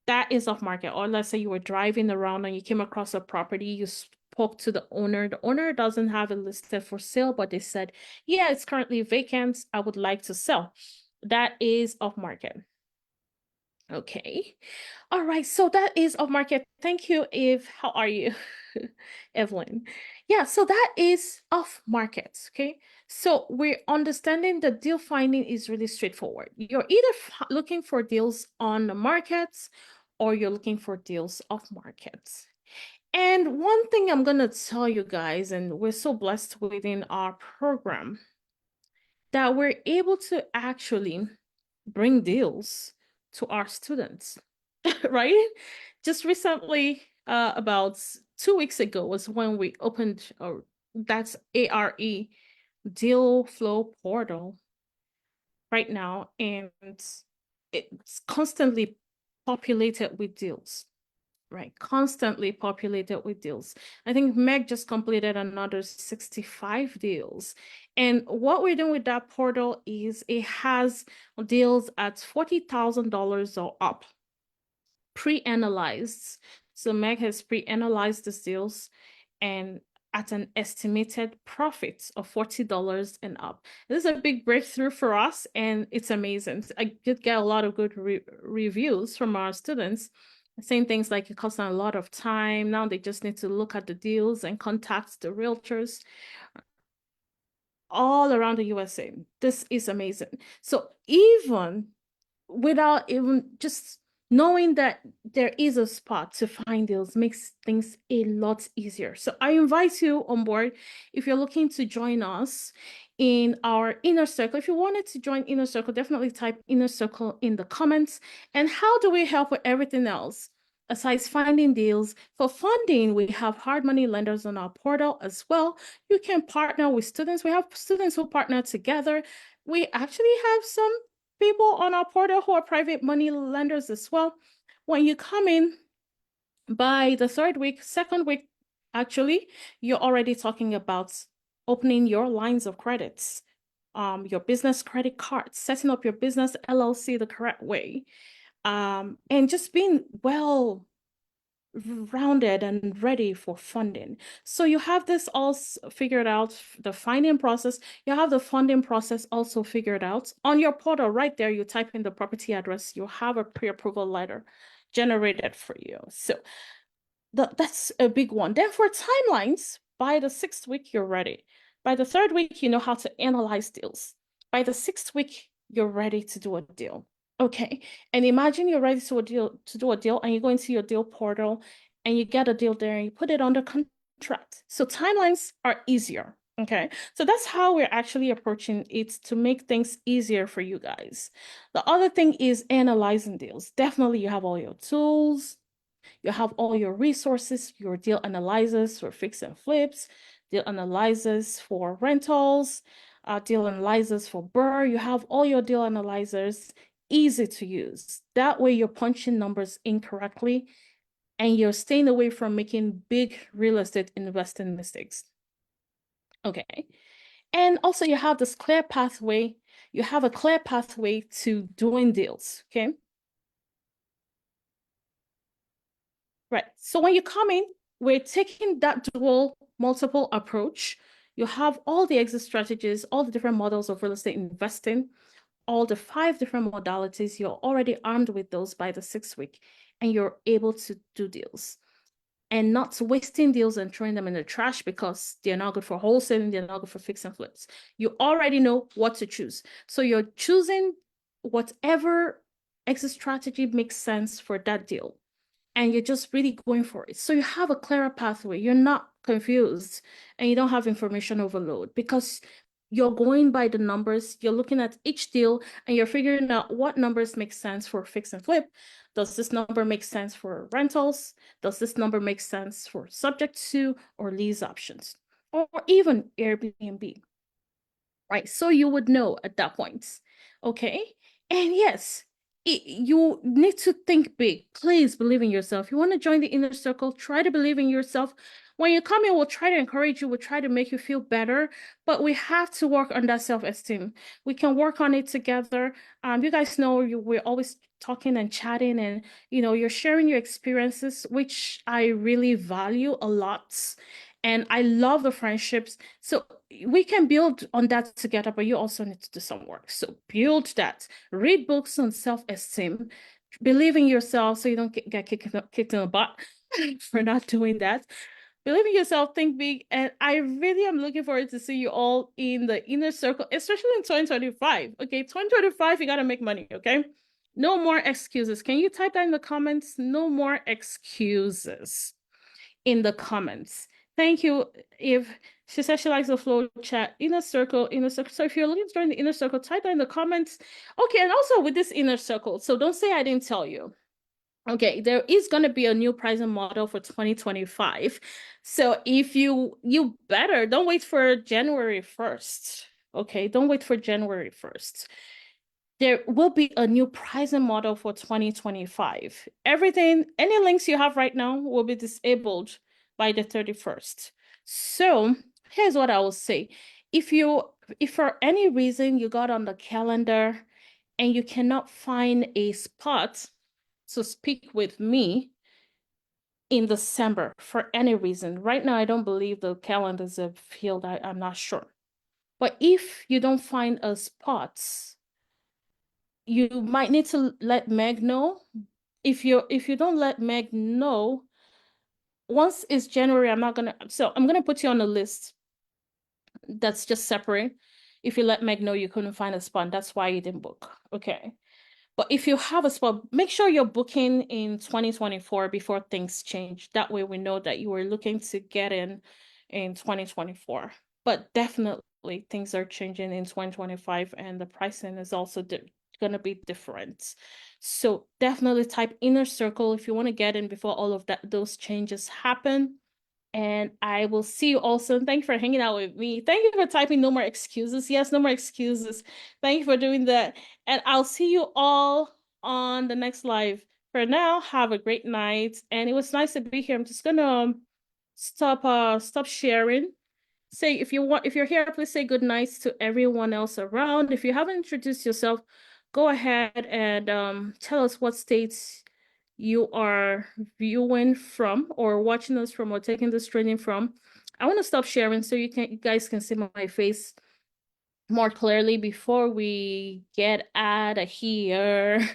Speaker 1: That is off market. Or let's say you were driving around and you came across a property, you spoke to the owner. The owner doesn't have it listed for sale, but they said, yeah, it's currently vacant. I would like to sell. That is off market. Okay. All right. So that is off market. Thank you, Eve. How are you? Evelyn. Yeah, so that is off market. Okay. So we're understanding the deal finding is really straightforward. You're either looking for deals on the markets or you're looking for deals off markets. And one thing I'm going to tell you guys, and we're so blessed within our program, that we're able to actually bring deals to our students, right? Just recently, about 2 weeks ago was when we opened, that's ARE, Deal Flow Portal right now, and it's constantly populated with deals, right? Constantly populated with deals. I think Meg just completed another 65 deals. And what we're doing with that portal is it has deals at $40,000 or up, pre-analyzed. So Meg has pre-analyzed these deals and at an estimated profit of $40 and up. This is a big breakthrough for us, and it's amazing. I did get a lot of good reviews from our students saying things like it costs them a lot of time. Now they just need to look at the deals and contact the realtors all around the USA. This is amazing. So even without even just knowing that there is a spot to find deals makes things a lot easier. So I invite you on board if you're looking to join us in our inner circle. If you wanted to join inner circle, definitely type inner circle in the comments. And how do we help with everything else? Aside finding deals, for funding, we have hard money lenders on our portal as well. You can partner with students. We have students who partner together. We actually have some people on our portal who are private money lenders as well. When you come in by the third week, second week, actually, you're already talking about opening your lines of credits, your business credit cards, setting up your business LLC the correct way, and just being well rounded and ready for funding. So you have this all figured out, the finding process, you have the funding process also figured out. On your portal right there, you type in the property address, you have a pre-approval letter generated for you. So that's a big one. Then for timelines, by the 6th week, you're ready. By the 3rd week, you know how to analyze deals. By the 6th week, you're ready to do a deal. Okay. And imagine you're ready to do a deal and you go into your deal portal and you get a deal there and you put it under contract. So timelines are easier. Okay. So that's how we're actually approaching it to make things easier for you guys. The other thing is analyzing deals. Definitely you have all your tools, you have all your resources, your deal analyzers for fix and flips, deal analyzers for rentals, deal analyzers for BRRRR. You have all your deal analyzers easy to use. That way you're punching numbers incorrectly and you're staying away from making big real estate investing mistakes. Okay. And also you have this clear pathway. You have a clear pathway to doing deals. Okay. Right. So when you come in, we're taking that dual multiple approach. You have all the exit strategies, all the different models of real estate investing, all the 5 different modalities. You're already armed with those by the 6th week, and you're able to do deals and not wasting deals and throwing them in the trash because they're not good for wholesaling, they're not good for fix and flips. You already know what to choose. So you're choosing whatever exit strategy makes sense for that deal, and you're just really going for it. So you have a clearer pathway. You're not confused and you don't have information overload because you're going by the numbers. You're looking at each deal and you're figuring out what numbers make sense for fix and flip. Does this number make sense for rentals? Does this number make sense for subject to or lease options or even Airbnb? Right. So you would know at that point. Okay. And yes, you need to think big. Please believe in yourself. You want to join the inner circle, try to believe in yourself. When you come in, we'll try to encourage you, we'll try to make you feel better, but we have to work on that self-esteem. We can work on it together. You guys know we're always talking and chatting, and you're sharing your experiences, which I really value a lot. And I love the friendships. So we can build on that together, but you also need to do some work. So build that. Read books on self-esteem. Believe in yourself so you don't get kicked in the butt for not doing that. Believe in yourself, think big, and I really am looking forward to see you all in the inner circle, especially in 2025. Okay, 2025, you gotta make money, okay? No more excuses. Can you type that in the comments? No more excuses in the comments. Thank you. If she says she likes the flow chat, inner circle, inner circle. So if you're looking to join the inner circle, type that in the comments. Okay, and also with this inner circle, so don't say I didn't tell you. Okay, there is going to be a new pricing model for 2025. So if you better don't wait for January 1st. Okay, don't wait for January 1st. there will be a new pricing model for 2025. Everything, any links you have right now will be disabled by the 31st. So here's what I will say. If for any reason you got on the calendar and you cannot find a spot to speak with me in December for any reason, right now I don't believe the calendars are filled. I'm not sure. But if you don't find a spot, you might need to let Meg know. If you don't let Meg know, once it's January, I'm gonna put you on a list that's just separate. If you let Meg know you couldn't find a spot, that's why you didn't book. Okay. But if you have a spot, make sure you're booking in 2024 before things change. That way we know that you were looking to get in 2024. But definitely things are changing in 2025 and the pricing is also going to be different. So definitely type inner circle if you want to get in before all of those changes happen. And I will see you also. Thank you for hanging out with me. Thank you for typing no more excuses. Yes, no more excuses. Thank you for doing that. And I'll see you all on the next live. For now, have a great night. And it was nice to be here. I'm just gonna stop sharing. Say if you're here, please say good nights to everyone else around. If you haven't introduced yourself, go ahead and tell us what states you are viewing from or watching us from or taking this training from. I want to stop sharing so you guys can see my face more clearly before we get out of here.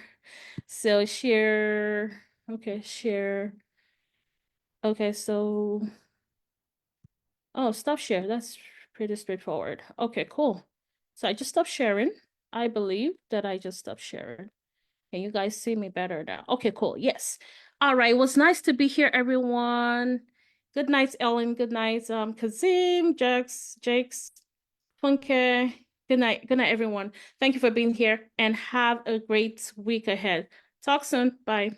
Speaker 1: So share. Okay, share. Okay, so stop share. That's pretty straightforward. Okay, cool. So I just stopped sharing. I believe that I just stopped sharing. Can you guys see me better now? Okay, cool. Yes. All right. It was nice to be here, everyone. Good night, Ellen. Good night, Kazim, Jakes, Funke. Good night. Good night, everyone. Thank you for being here and have a great week ahead. Talk soon. Bye.